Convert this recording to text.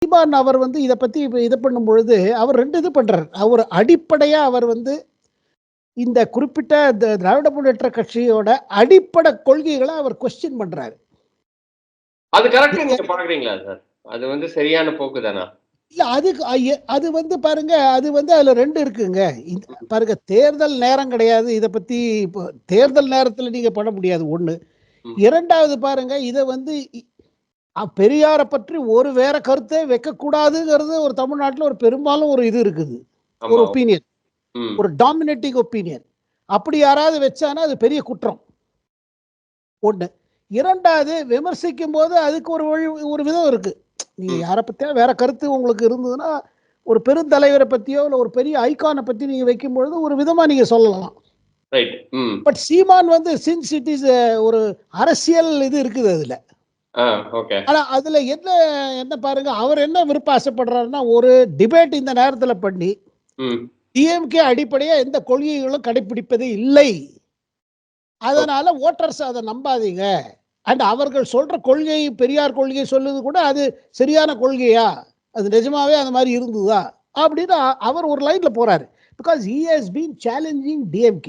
சீமான் அவர் வந்து இதை பத்தி இது பண்ணும் பொழுது அவர் 2 இது பண்றாரு. அவர் அடிப்படையா அவர் வந்து இந்த குறிப்பிட்ட திராவிட முன்னேற்ற கட்சியோட அடிப்படை கொள்கைகளை அவர் கொஸ்டின் பண்றாரு. அது கரெக்ட் நீங்க பாக்குறீங்களா சார்? அது வந்து சரியான போக்கு தானா? இல்ல அது வந்து பாருங்க, அது வந்து அதுல 2 இருக்குங்க. பாருங்க, தேர்தல் நேரம் கிடையாது. இத பத்தி இப்போ தேர்தல் நேரத்துல நீங்க பண்ண முடியாது 1. 2வது பாருங்க, இத வந்து பெரியார பற்றி ஒரு வேற கருத்தை வைக்கக்கூடாதுங்கிறது ஒரு தமிழ்நாட்டுல ஒரு பெரும்பாலும் ஒரு இது இருக்குது. ஒரு ஒப்பீனியன். ஒரு டாமினேட்டிங் ஒப்பீனியன். அப்படி யாராவது வச்சானா அது பெரிய குற்றம். 1. 2வது விமர்சிக்கும் போது அதுக்கு ஒரு விதம் இருக்கு. நீங்க யாரை பத்தியா வேற கருத்து உங்களுக்கு இருந்ததுன்னா, ஒரு பெருந்தலைவரை பத்தியோ இல்ல ஒரு பெரிய ஐகானை பத்தி நீங்க வைக்கும் பொழுது ஒரு விதமா நீங்க சொல்லலாம். பட் சீமான் வந்து சின்ஸ் இட் இஸ் ஒரு அரசியல் இது இருக்குது அதுல. ஆனா அதுல என்ன பாருங்க, அவர் என்ன விருப்ப ஆசைப்படுறாருன்னா, ஒரு டிபேட் இந்த நேரத்துல பண்ணி டிஎம்கே அடிப்படையா எந்த கொள்கைகளும் கடைபிடிப்பதே இல்லை, அதனால ஓட்டர்ஸ் அதை நம்பாதீங்க. அண்ட் அவர்கள் சொல்ற கொள்கை, பெரியார் கொள்கை சொல்லுது கூட அது சரியான கொள்கையா, அது நிஜமாவே அந்த மாதிரி இருந்ததா அப்படின்னு அவர் ஒரு லைன்ல போறாரு. Because he has been challenging DMK.